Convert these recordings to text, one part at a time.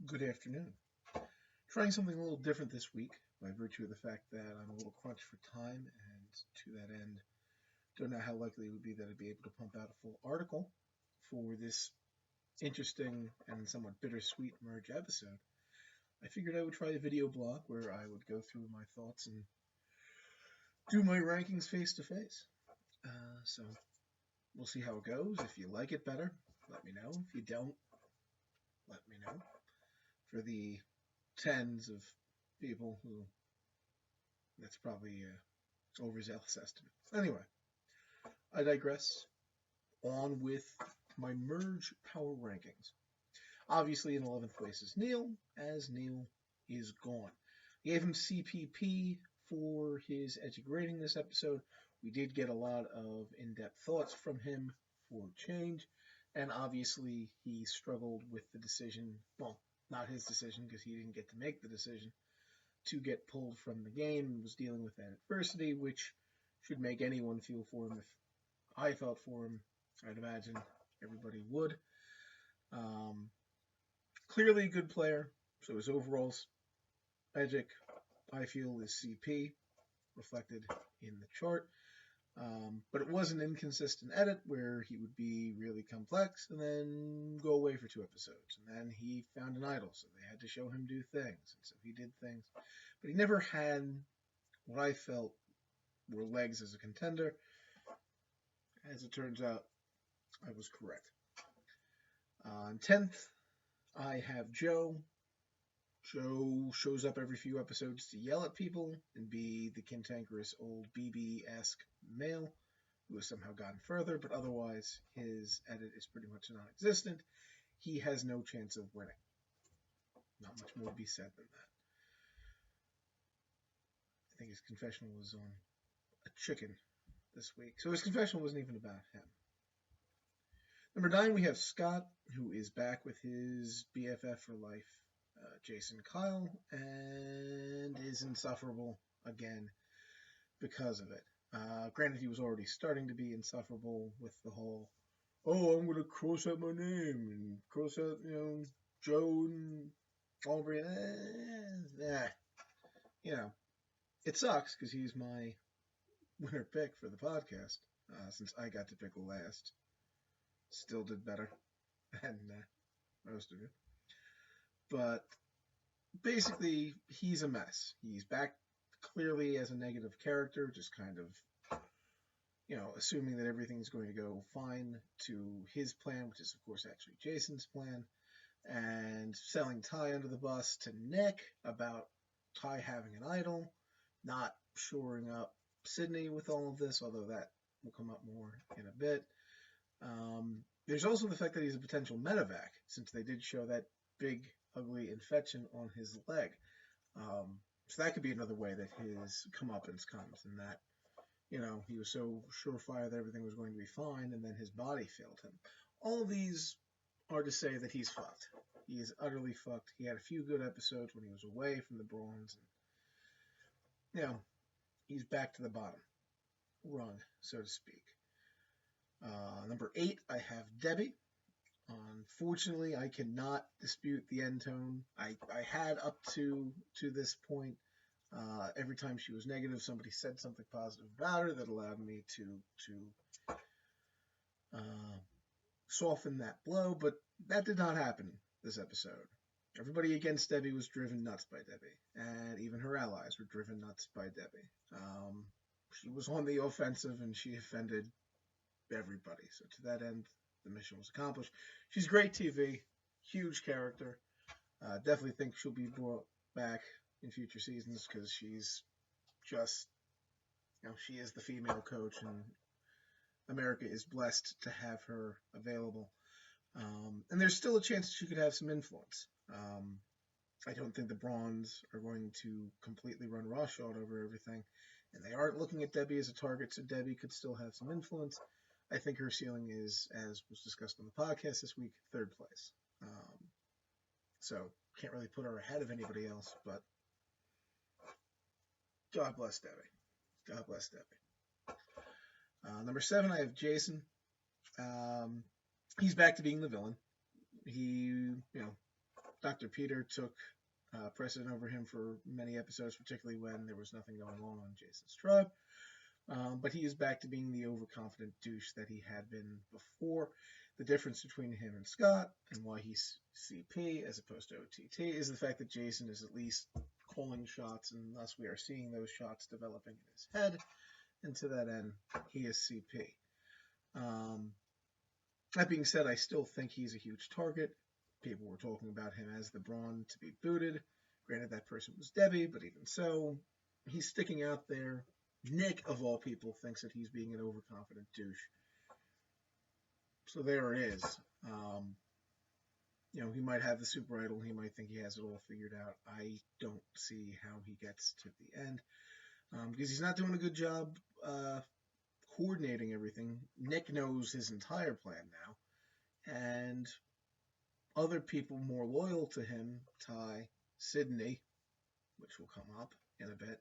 Good afternoon. Trying something a little different this week by virtue of the fact that I'm a little crunched for time, and to that end, don't know how likely it would be that I'd be able to pump out a full article for this interesting and somewhat bittersweet merge episode. I figured I would try a video blog where I would go through my thoughts and do my rankings face to face. So we'll see how it goes. If you like it better, let me know. If you don't, let me know. For the tens of people who that's probably overzealous estimate. Anyway, I digress. On with my merge power rankings. Obviously, in 11th place is Neil, as Neil is gone. I gave him CPP for his Edgic rating this episode. We did get a lot of in depth thoughts from him for change, and obviously, he struggled with the decision. Well, not his decision because he didn't get to make the decision to get pulled from the game and was dealing with that adversity, which should make anyone feel for him. If I felt for him, I'd imagine everybody would. Um, Clearly a good player, so his overall magic, I feel, is CP, reflected in the chart. But it was an inconsistent edit where he would be really complex and then go away for 2 episodes. And then he found an idol, so they had to show him do things. And so he did things. But he never had what I felt were legs as a contender. As it turns out, I was correct. On 10th, I have Joe. Joe shows up every few episodes to yell at people and be the cantankerous old BB-esque male who has somehow gotten further, but otherwise his edit is pretty much non-existent. He has no chance of winning. Not much more to be said than that. I think his confessional was on a chicken this week, so his confessional wasn't even about him. Number 9, we have Scott, who is back with his BFF for life, Jason Kyle, and is insufferable again because of it. Granted, he was already starting to be insufferable with the whole, oh, I'm going to cross out my name and cross out, Joe and Aubrey. It sucks because he's my winner pick for the podcast since I got to pick last. Still did better than most of you. But basically, he's a mess. He's back clearly as a negative character, just kind of, assuming that everything's going to go fine to his plan, which is, of course, actually Jason's plan, and selling Ty under the bus to Nick about Ty having an idol, not shoring up Sydney with all of this, although that will come up more in a bit. There's also the fact that he's a potential medevac, since they did show that big, ugly infection on his leg. So that could be another way that his comeuppance comes, and that, he was so surefire that everything was going to be fine, and then his body failed him. All of these are to say that he's fucked. He is utterly fucked. He had a few good episodes when he was away from the Bronze, and, he's back to the bottom rung, so to speak. Number 8, I have Debbie. Unfortunately, I cannot dispute the end tone. I had up to this point. Every time she was negative, somebody said something positive about her that allowed me to soften that blow, but that did not happen this episode. Everybody against Debbie was driven nuts by Debbie, and even her allies were driven nuts by Debbie. She was on the offensive, and she offended everybody. So to that end, the mission was accomplished. She's great TV, huge character. Definitely think she'll be brought back in future seasons because she's just, she is the female coach, and America is blessed to have her available. And there's still a chance that she could have some influence. I don't think the Bronze are going to completely run roughshod over everything, and they aren't looking at Debbie as a target, so Debbie could still have some influence. I think her ceiling is, as was discussed on the podcast this week, 3rd place. So can't really put her ahead of anybody else, but God bless Debbie. God bless Debbie. Number 7, I have Jason. He's back to being the villain. He, Dr. Peter took precedent over him for many episodes, particularly when there was nothing going on Jason's tribe. But he is back to being the overconfident douche that he had been before. The difference between him and Scott, and why he's CP as opposed to OTT, is the fact that Jason is at least calling shots, and thus we are seeing those shots developing in his head. And to that end, he is CP. That being said, I still think he's a huge target. People were talking about him as the Braun to be booted. Granted, that person was Debbie, but even so, he's sticking out there. Nick, of all people, thinks that he's being an overconfident douche. So there it is. He might have the super idol. He might think he has it all figured out. I don't see how he gets to the end. Because he's not doing a good job coordinating everything. Nick knows his entire plan now. And other people more loyal to him, Ty, Sydney, which will come up in a bit,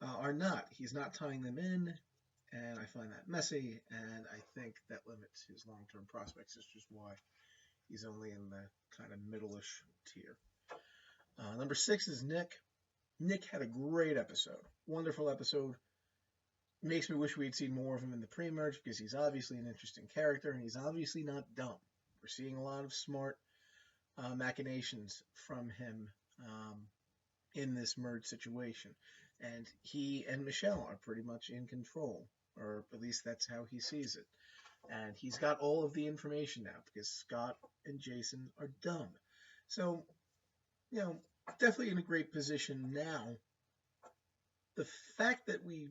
are not. He's not tying them in, and I find that messy, and I think that limits his long-term prospects. It's just why he's only in the kind of middle-ish tier. Number 6 is Nick. Nick had a great episode. Wonderful episode. Makes me wish we had seen more of him in the pre-merge, because he's obviously an interesting character, and he's obviously not dumb. We're seeing a lot of smart machinations from him in this merge situation. And he and Michelle are pretty much in control, or at least that's how he sees it. And he's got all of the information now, because Scott and Jason are dumb. So, definitely in a great position now. The fact that we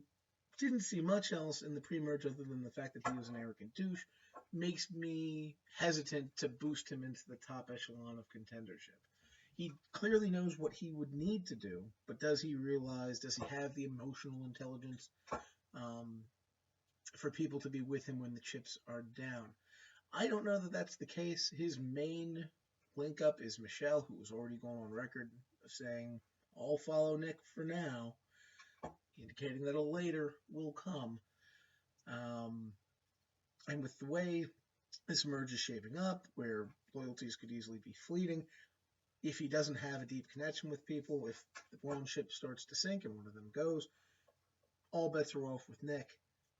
didn't see much else in the pre-merge other than the fact that he was an arrogant douche makes me hesitant to boost him into the top echelon of contendership. He clearly knows what he would need to do, but does he have the emotional intelligence for people to be with him when the chips are down? I don't know that that's the case. His main link-up is Michelle, who has already gone on record of saying, I'll follow Nick for now, indicating that a later will come. And with the way this merge is shaping up, where loyalties could easily be fleeting, if he doesn't have a deep connection with people, if the one ship starts to sink and one of them goes, all bets are off with Nick.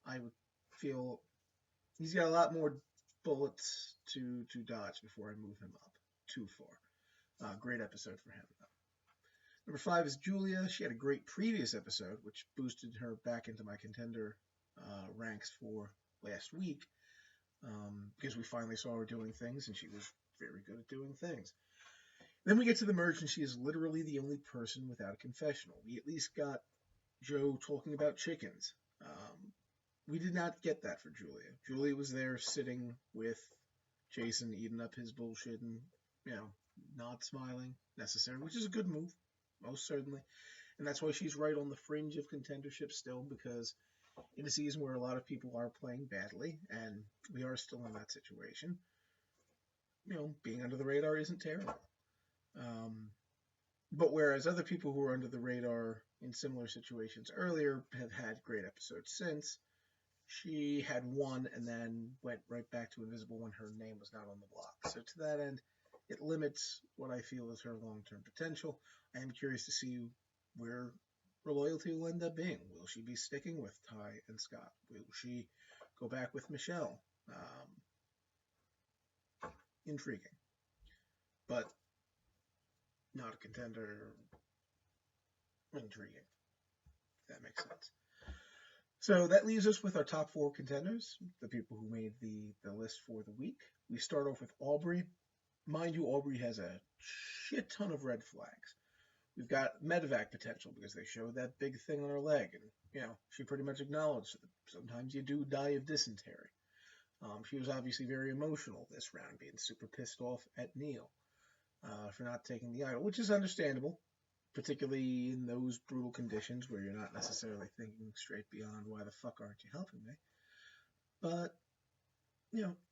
I would feel he's got a lot more bullets to dodge before I move him up too far. Great episode for him, though. Number 5 is Julia. She had a great previous episode, which boosted her back into my contender ranks for last week, because we finally saw her doing things, and she was very good at doing things. Then we get to the merge, and she is literally the only person without a confessional. We at least got Joe talking about chickens. We did not get that for Julia. Julia was there sitting with Jason, eating up his bullshit and, not smiling necessarily, which is a good move, most certainly. And that's why she's right on the fringe of contendership still, because in a season where a lot of people are playing badly, and we are still in that situation, being under the radar isn't terrible. But whereas other people who were under the radar in similar situations earlier have had great episodes since, she had one and then went right back to invisible when her name was not on the block. So to that end, it limits what I feel is her long-term potential. I am curious to see where her loyalty will end up being. Will she be sticking with Ty and Scott? Will she go back with Michelle? Intriguing. But not a contender. Intriguing. If that makes sense. So that leaves us with our top 4 contenders, the people who made the list for the week. We start off with Aubrey. Mind you, Aubrey has a shit ton of red flags. We've got medevac potential because they showed that big thing on her leg, and she pretty much acknowledged that sometimes you do die of dysentery. She was obviously very emotional this round, being super pissed off at Neil for not taking the idol, which is understandable, particularly in those brutal conditions where you're not necessarily thinking straight beyond why the fuck aren't you helping me. But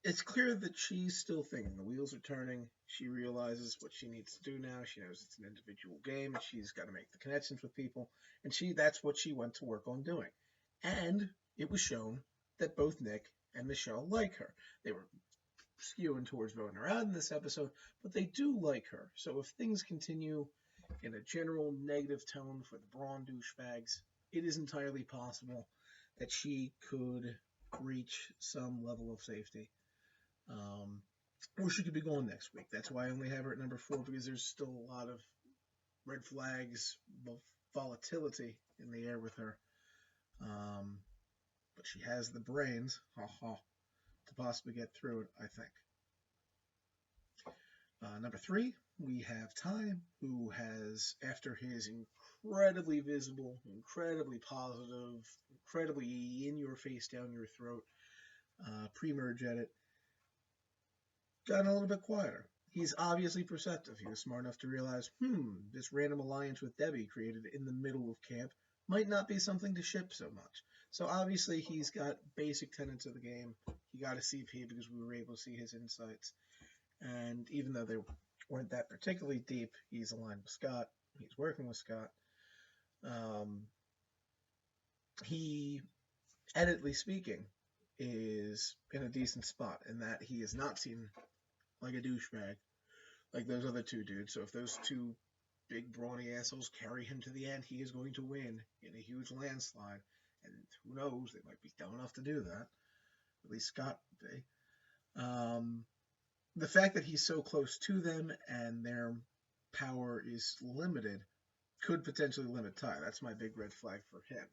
it's clear that she's still thinking. The wheels are turning. She realizes what she needs to do now. She knows it's an individual game, and she's got to make the connections with people. And that's what she went to work on doing. And it was shown that both Nick and Michelle like her. They were skewing towards voting her out in this episode, but they do like her. So if things continue in a general negative tone for the Braun douchebags, it is entirely possible that she could reach some level of safety. Or she could be gone next week. That's why I only have her at number 4, because there's still a lot of red flags, volatility in the air with her. But she has the brains, to possibly get through it, I think. Number 3, we have Ty, who has, after his incredibly visible, incredibly positive, incredibly in-your-face, down-your-throat pre-merge edit, gotten a little bit quieter. He's obviously perceptive. He was smart enough to realize, this random alliance with Debbie created in the middle of camp might not be something to ship so much. So obviously he's got basic tenets of the game. He got a CP because we were able to see his insights. And even though they weren't that particularly deep, he's aligned with Scott. He's working with Scott. He, editly speaking, is in a decent spot in that he is not seen like a douchebag like those other two dudes. So if those two big brawny assholes carry him to the end, he is going to win in a huge landslide. And who knows, they might be dumb enough to do that. At least Scott would be. The fact that he's so close to them and their power is limited could potentially limit Ty. That's my big red flag for him.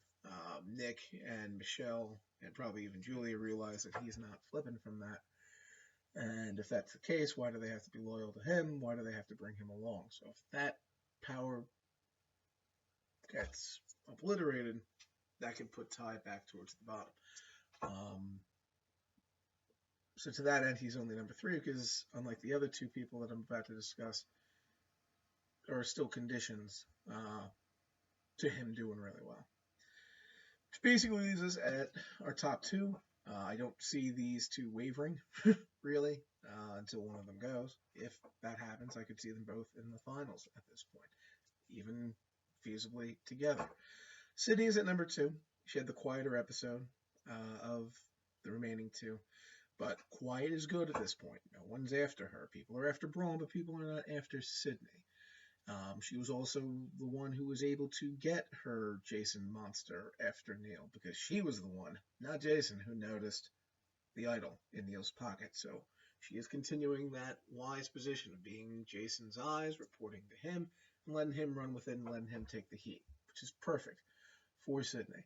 Nick and Michelle and probably even Julia realize that he's not flipping from that. And if that's the case, why do they have to be loyal to him? Why do they have to bring him along? So if that power gets obliterated, that could put Ty back towards the bottom. So to that end, he's only number 3 because, unlike the other two people that I'm about to discuss, there are still conditions to him doing really well. Which basically leaves us at our top 2. I don't see these two wavering, really, until one of them goes. If that happens, I could see them both in the finals at this point, even feasibly together. Sydney is at number 2. She had the quieter episode of the remaining 2. But quiet is good at this point. No one's after her. People are after Braun, but people are not after Sydney. She was also the one who was able to get her Jason monster after Neil, because she was the one, not Jason, who noticed the idol in Neil's pocket. So she is continuing that wise position of being Jason's eyes, reporting to him, and letting him run with it and letting him take the heat, which is perfect for Sydney.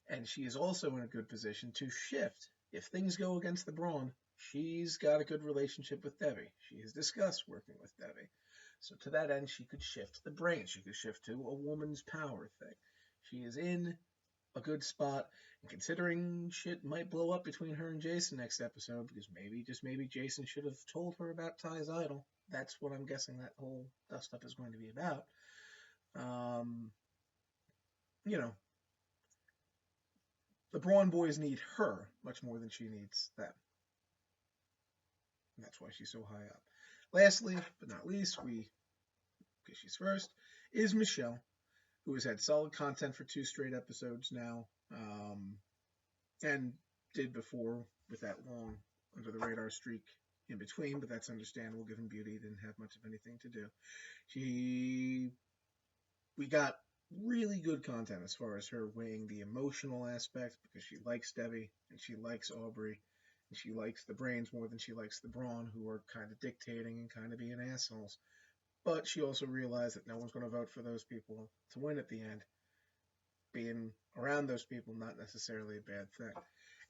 And she is also in a good position to shift. If things go against the Braun, she's got a good relationship with Debbie. She has discussed working with Debbie. So to that end, she could shift the brain. She could shift to a woman's power thing. She is in a good spot. And considering shit might blow up between her and Jason next episode, because maybe, just maybe, Jason should have told her about Ty's idol. That's what I'm guessing that whole dust-up is going to be about. The Braun boys need her much more than she needs them. And that's why she's so high up. Lastly, but not least, because she's first, is Michelle, who has had solid content for 2 straight episodes now, and did before with that long under-the-radar streak in between, but that's understandable given Beauty didn't have much of anything to do. We got really good content as far as her weighing the emotional aspect, because she likes Debbie, and she likes Aubrey, and she likes the brains more than she likes the Braun, who are kind of dictating and kind of being assholes. But she also realized that no one's going to vote for those people to win at the end. Being around those people, not necessarily a bad thing.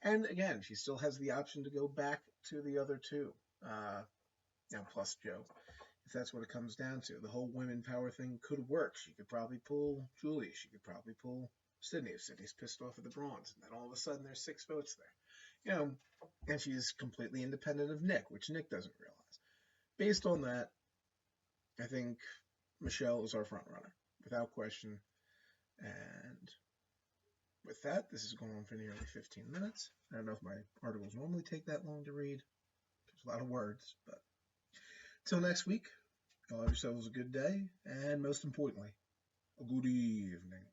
And again, she still has the option to go back to the other 2, plus Joe, if that's what it comes down to. The whole women power thing could work. She could probably pull Julie. She could probably pull Sydney if Sydney's pissed off at the Brauns. And then all of a sudden there's 6 votes there. And she's completely independent of Nick, which Nick doesn't realize. Based on that, I think Michelle is our front runner, without question. And with that, this has gone on for nearly 15 minutes. I don't know if my articles normally take that long to read. There's a lot of words, but till next week, y'all have yourselves a good day, and most importantly, a good evening.